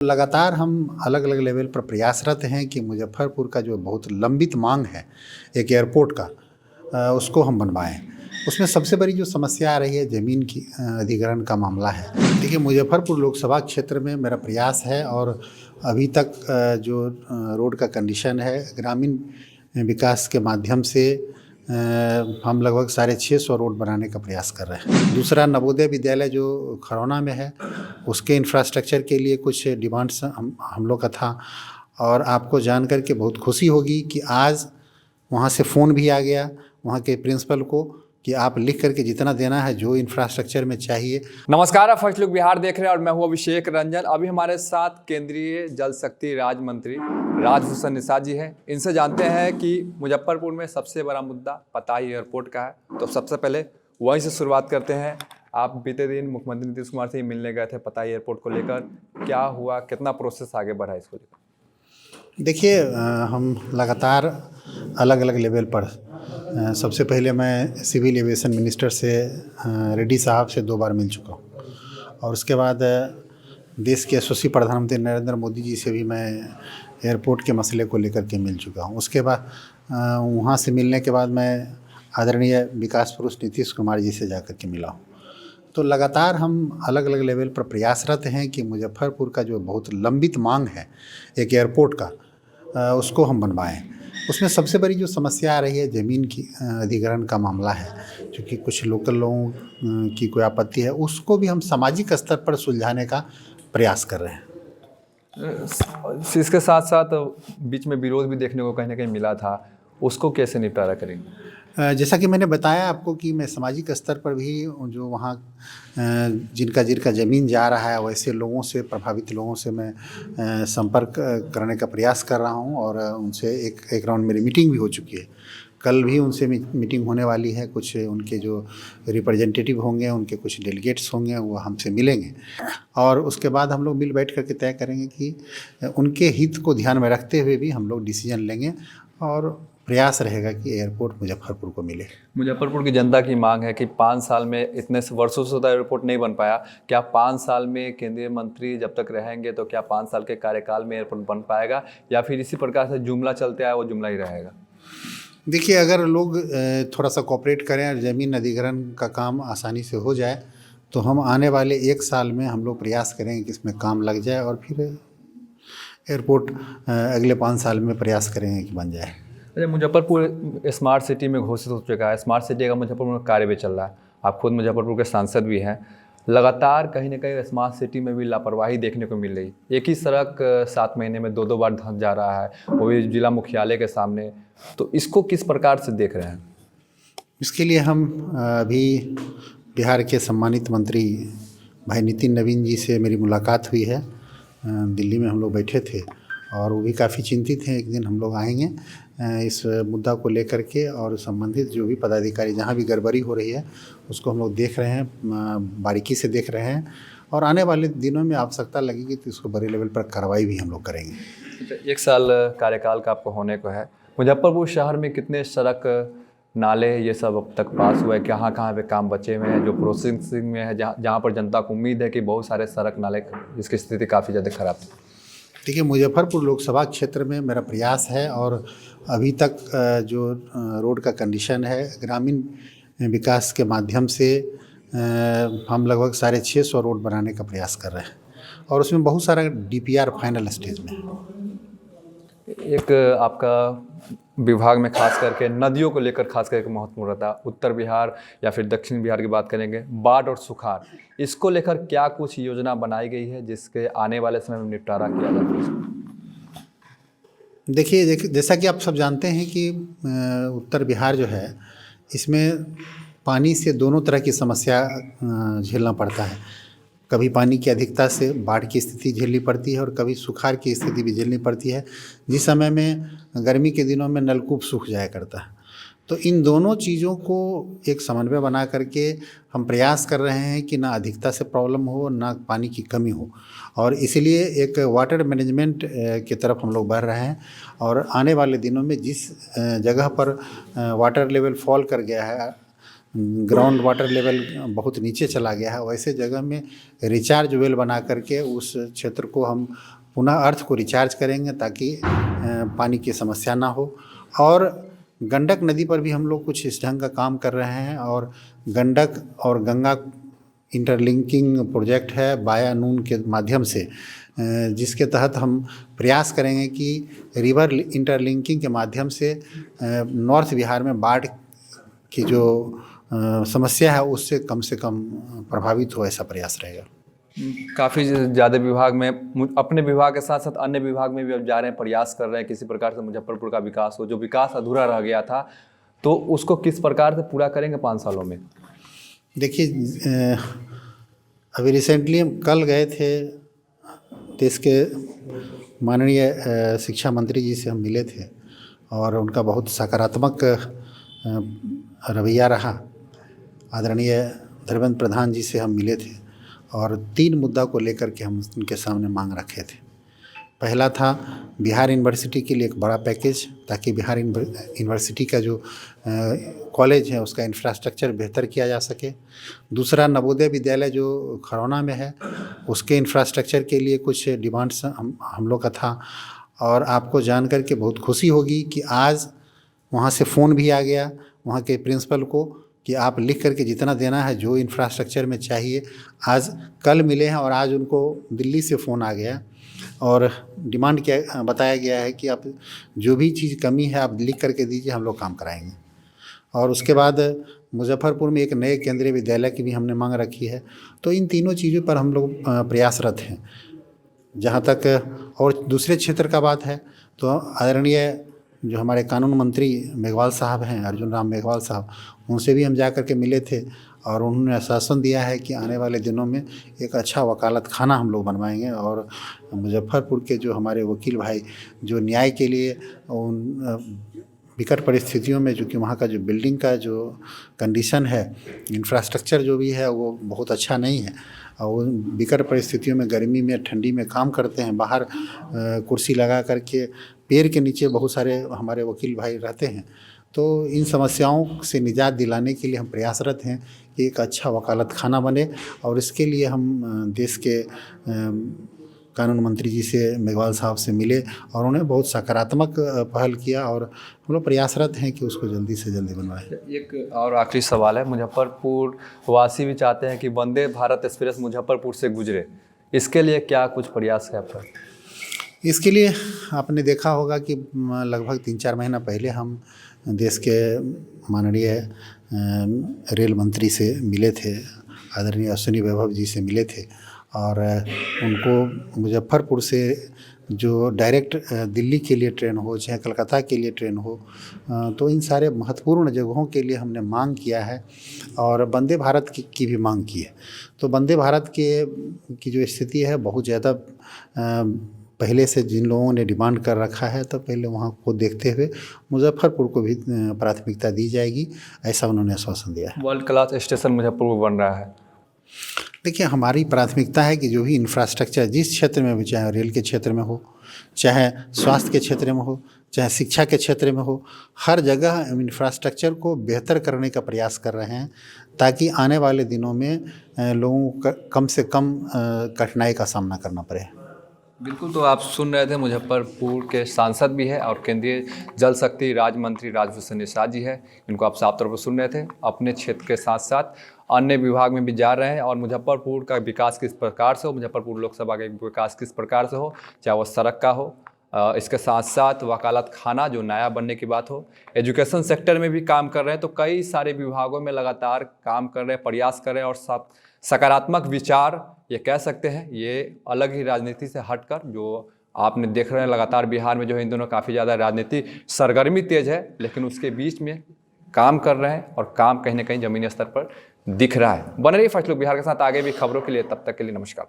लगातार हम अलग अलग लेवल पर प्रयासरत हैं कि मुजफ्फरपुर का जो बहुत लंबित मांग है एक एयरपोर्ट का, उसको हम बनवाएं। उसमें सबसे बड़ी जो समस्या आ रही है ज़मीन की अधिग्रहण का मामला है। देखिए, मुजफ्फरपुर लोकसभा क्षेत्र में मेरा प्रयास है और अभी तक जो रोड का कंडीशन है, ग्रामीण विकास के माध्यम से हम लगभग 650 रोड बनाने का प्रयास कर रहे हैं। दूसरा, नवोदय विद्यालय जो खरौना में है, उसके इंफ्रास्ट्रक्चर के लिए कुछ डिमांड्स हम लोग का था। और आपको जान कर के बहुत खुशी होगी कि आज वहाँ से फ़ोन भी आ गया वहाँ के प्रिंसिपल को कि आप लिख करके जितना देना है जो इंफ्रास्ट्रक्चर में चाहिए। नमस्कार, आप फर्स्ट लुक बिहार देख रहे हैं और मैं हूं अभिषेक रंजन। अभी हमारे साथ केंद्रीय जल शक्ति राज्य मंत्री राजभूषण निषाद जी हैं। इनसे जानते हैं कि मुजफ्फरपुर में सबसे बड़ा मुद्दा पताही एयरपोर्ट का है। तो सबसे पहले वहीं से शुरुआत करते हैं। आप बीते दिन मुख्यमंत्री नीतीश कुमार से ही मिलने गए थे पताही एयरपोर्ट को लेकर, क्या हुआ, कितना प्रोसेस आगे बढ़ा इसको लेकर? देखिए, हम लगातार अलग अलग लेवल पर सबसे पहले मैं सिविल एविएशन मिनिस्टर से रेड्डी साहब से 2 बार मिल चुका हूँ। और उसके बाद देश के यशस्वी प्रधानमंत्री नरेंद्र मोदी जी से भी मैं एयरपोर्ट के मसले को लेकर के मिल चुका हूँ। उसके बाद वहाँ से मिलने के बाद मैं आदरणीय विकास पुरुष नीतीश कुमार जी से जाकर के मिला हूँ। तो लगातार हम अलग अलग लेवल पर प्रयासरत हैं कि मुजफ्फरपुर का जो बहुत लंबित मांग है एक एयरपोर्ट का, उसको हम बनवाएं। उसमें सबसे बड़ी जो समस्या आ रही है ज़मीन की अधिग्रहण का मामला है, क्योंकि कुछ लोकल लोगों की कोई आपत्ति है, उसको भी हम सामाजिक स्तर पर सुलझाने का प्रयास कर रहे हैं। इसके साथ साथ बीच में विरोध भी देखने को कहीं ना कहीं मिला था, उसको कैसे निपटारा करेंगे? जैसा कि मैंने बताया आपको कि मैं सामाजिक स्तर पर भी जो वहाँ जिनका ज़मीन जा रहा है वैसे लोगों से, प्रभावित लोगों से मैं संपर्क करने का प्रयास कर रहा हूँ। और उनसे एक राउंड मेरी मीटिंग भी हो चुकी है। कल भी उनसे मीटिंग होने वाली है। कुछ उनके जो रिप्रेजेंटेटिव होंगे, उनके कुछ डेलीगेट्स होंगे, वो हमसे मिलेंगे और उसके बाद हम लोग मिल बैठ करके तय करेंगे कि उनके हित को ध्यान में रखते हुए भी हम लोग डिसीजन लेंगे और प्रयास रहेगा कि एयरपोर्ट मुजफ्फरपुर को मिले। मुजफ्फरपुर की जनता की मांग है कि 5 साल में, इतने वर्षों से एयरपोर्ट नहीं बन पाया, क्या 5 साल में केंद्रीय मंत्री जब तक रहेंगे तो क्या 5 साल के कार्यकाल में एयरपोर्ट बन पाएगा, या फिर इसी प्रकार से जुमला चलते आए वो जुमला ही रहेगा? देखिए, अगर लोग थोड़ा सा कोऑपरेट करें और ज़मीन अधिग्रहण का काम आसानी से हो जाए तो हम आने वाले 1 साल में हम लोग प्रयास करेंगे कि इसमें काम लग जाए और फिर एयरपोर्ट अगले 5 साल में प्रयास करेंगे कि बन जाए। अच्छा, मुजफ्फरपुर स्मार्ट सिटी में घोषित हो चुका है। स्मार्ट सिटी का मुजफ्फरपुर में कार्य भी चल रहा है। आप खुद मुजफ्फरपुर के सांसद भी हैं। लगातार कहीं ना कहीं स्मार्ट सिटी में भी लापरवाही देखने को मिल रही। एक ही सड़क 7 महीने में 2-2 बार धंस जा रहा है, वो भी जिला मुख्यालय के सामने। तो इसको किस प्रकार से देख रहे हैं? इसके लिए हम अभी बिहार के सम्मानित मंत्री भाई नितिन नवीन जी से मेरी मुलाकात हुई है। दिल्ली में हम लोग बैठे थे और वो भी काफ़ी चिंतित हैं। एक दिन हम लोग आएंगे इस मुद्दा को लेकर के, और संबंधित जो भी पदाधिकारी जहाँ भी गड़बड़ी हो रही है उसको हम लोग देख रहे हैं, बारीकी से देख रहे हैं। और आने वाले दिनों में आवश्यकता लगेगी तो इसको बड़े लेवल पर कार्रवाई भी हम लोग करेंगे। 1 साल कार्यकाल का आपको होने को है। मुजफ्फरपुर शहर में कितने सड़क, नाले, ये सब अब तक पास हुआ है? कहाँ कहाँ पे काम बचे हुए हैं जो प्रोसेसिंग में है, जहाँ पर जनता को उम्मीद है कि बहुत सारे सड़क नाले, इसकी स्थिति काफ़ी ज़्यादा ख़राब थी? देखिए, मुजफ्फरपुर लोकसभा क्षेत्र में मेरा प्रयास है और अभी तक जो रोड का कंडीशन है, ग्रामीण विकास के माध्यम से हम लगभग 650 रोड बनाने का प्रयास कर रहे हैं और उसमें बहुत सारा DPR फाइनल स्टेज में है। एक आपका विभाग में खास करके नदियों को लेकर खास करके महत्वपूर्ण रहता है। उत्तर बिहार या फिर दक्षिण बिहार की बात करेंगे, बाढ़ और सुखाड़, इसको लेकर क्या कुछ योजना बनाई गई है जिसके आने वाले समय में निपटारा किया जाए? देखिए, जैसा कि आप सब जानते हैं कि उत्तर बिहार जो है, इसमें पानी से दोनों तरह की समस्या झेलना पड़ता है। कभी पानी की अधिकता से बाढ़ की स्थिति झेलनी पड़ती है और कभी सुखाड़ की स्थिति भी झेलनी पड़ती है, जिस समय में गर्मी के दिनों में नलकूप सूख जाया करता है। तो इन दोनों चीज़ों को एक समन्वय बना करके हम प्रयास कर रहे हैं कि ना अधिकता से प्रॉब्लम हो, ना पानी की कमी हो, और इसीलिए एक वाटर मैनेजमेंट की तरफ हम लोग बढ़ रहे हैं। और आने वाले दिनों में जिस जगह पर वाटर लेवल फॉल कर गया है, ग्राउंड वाटर लेवल बहुत नीचे चला गया है, वैसे जगह में रिचार्ज वेल बना करके उस क्षेत्र को हम पुनः अर्थ को रिचार्ज करेंगे ताकि पानी की समस्या ना हो। और गंडक नदी पर भी हम लोग कुछ इस ढंग का काम कर रहे हैं, और गंडक और गंगा इंटरलिंकिंग प्रोजेक्ट है बाया नून के माध्यम से, जिसके तहत हम प्रयास करेंगे कि रिवर इंटरलिंकिंग के माध्यम से नॉर्थ बिहार में बाढ़ की जो समस्या है उससे कम प्रभावित हो, ऐसा प्रयास रहेगा। काफ़ी ज़्यादा विभाग में, अपने विभाग के साथ साथ अन्य विभाग में भी अब जा रहे हैं, प्रयास कर रहे हैं किसी प्रकार से मुजफ्फरपुर का विकास हो। जो विकास अधूरा रह गया था तो उसको किस प्रकार से पूरा करेंगे 5 सालों में? देखिए, अभी रिसेंटली हम कल गए थे, देश के माननीय शिक्षा मंत्री जी से हम मिले थे और उनका बहुत सकारात्मक रवैया रहा। आदरणीय धर्मेंद्र प्रधान जी से हम मिले थे और 3 मुद्दा को लेकर के हम उनके सामने मांग रखे थे। पहला था बिहार यूनिवर्सिटी के लिए एक बड़ा पैकेज, ताकि बिहार यूनिवर्सिटी का जो कॉलेज है उसका इंफ्रास्ट्रक्चर बेहतर किया जा सके। दूसरा, नवोदय विद्यालय जो खरौना में है उसके इंफ्रास्ट्रक्चर के लिए कुछ डिमांड्स हम लोग का था। और आपको जान कर के बहुत खुशी होगी कि आज वहाँ से फ़ोन भी आ गया वहाँ के प्रिंसिपल को कि आप लिख करके जितना देना है जो इंफ्रास्ट्रक्चर में चाहिए, आज कल मिले हैं और आज उनको दिल्ली से फ़ोन आ गया और डिमांड क्या बताया गया है कि आप जो भी चीज़ कमी है आप लिख करके दीजिए, हम लोग काम कराएंगे। और उसके बाद मुजफ्फरपुर में एक नए केंद्रीय विद्यालय की भी हमने मांग रखी है। तो इन तीनों चीज़ों पर हम लोग प्रयासरत हैं। जहाँ तक और दूसरे क्षेत्र का बात है तो आदरणीय जो हमारे कानून मंत्री मेघवाल साहब हैं, अर्जुन राम मेघवाल साहब, उनसे भी हम जा कर के मिले थे और उन्होंने आश्वासन दिया है कि आने वाले दिनों में एक अच्छा वकालत खाना हम लोग बनवाएंगे। और मुजफ्फरपुर के जो हमारे वकील भाई जो न्याय के लिए उन विकट परिस्थितियों में, जो कि वहाँ का जो बिल्डिंग का जो कंडीशन है, इंफ्रास्ट्रक्चर जो भी है वो बहुत अच्छा नहीं है और वो विकट परिस्थितियों में गर्मी में ठंडी में काम करते हैं, बाहर कुर्सी लगा करके पेड़ के नीचे बहुत सारे हमारे वकील भाई रहते हैं। तो इन समस्याओं से निजात दिलाने के लिए हम प्रयासरत हैं कि एक अच्छा वकालत खाना बने और इसके लिए हम देश के कानून मंत्री जी से मेघवाल साहब से मिले और उन्हें बहुत सकारात्मक पहल किया और हम लोग प्रयासरत हैं कि उसको जल्दी से जल्दी बनवाएं। एक और आखिरी सवाल है, मुजफ्फरपुर वासी भी चाहते हैं कि वंदे भारत एक्सप्रेस मुजफ्फरपुर से गुजरे, इसके लिए क्या कुछ प्रयास है आपका? इसके लिए आपने देखा होगा कि लगभग 3-4 महीना पहले हम देश के माननीय रेल मंत्री से मिले थे, आदरणीय अश्विनी वैभव जी से मिले थे और उनको मुजफ्फरपुर से जो डायरेक्ट दिल्ली के लिए ट्रेन हो चाहे कलकत्ता के लिए ट्रेन हो, तो इन सारे महत्वपूर्ण जगहों के लिए हमने मांग किया है और वंदे भारत की भी मांग की है। तो वंदे भारत की जो स्थिति है बहुत ज़्यादा पहले से जिन लोगों ने डिमांड कर रखा है, तो पहले वहाँ को देखते हुए मुजफ्फरपुर को भी प्राथमिकता दी जाएगी, ऐसा उन्होंने आश्वासन दिया है। वर्ल्ड क्लास स्टेशन मुजफ्फरपुर बन रहा है। देखिए, हमारी प्राथमिकता है कि जो भी इंफ्रास्ट्रक्चर जिस क्षेत्र में भी, चाहे रेल के क्षेत्र में हो, चाहे स्वास्थ्य के क्षेत्र में हो, चाहे शिक्षा के क्षेत्र में हो, हर जगह इंफ्रास्ट्रक्चर को बेहतर करने का प्रयास कर रहे हैं ताकि आने वाले दिनों में लोगों को कम से कम कठिनाई का सामना करना पड़े। बिल्कुल, तो आप सुन रहे थे मुजफ्फरपुर के सांसद भी है और केंद्रीय जल शक्ति राज्य मंत्री राजभूषण निषाद जी है। इनको आप साफ तौर पर सुन रहे थे। अपने क्षेत्र के साथ साथ अन्य विभाग में भी जा रहे हैं और मुजफ्फरपुर का विकास किस प्रकार से हो, मुजफ्फरपुर लोकसभा का विकास किस प्रकार से हो, चाहे वो सड़क का हो, इसके साथ साथ वकालत खाना जो नया बनने की बात हो, एजुकेशन सेक्टर में भी काम कर रहे हैं। तो कई सारे विभागों में लगातार काम कर रहे हैं, प्रयास कर रहे हैं और सकारात्मक विचार ये कह सकते हैं, ये अलग ही राजनीति से हटकर जो आपने देख रहे हैं लगातार बिहार में जो है इन दोनों काफ़ी ज़्यादा राजनीति सरगर्मी तेज है, लेकिन उसके बीच में काम कर रहे हैं और काम कहीं ना कहीं ज़मीनी स्तर पर दिख रहा है। बने रहिए फर्स्ट लुक बिहार के साथ आगे भी खबरों के लिए, तब तक के लिए नमस्कार।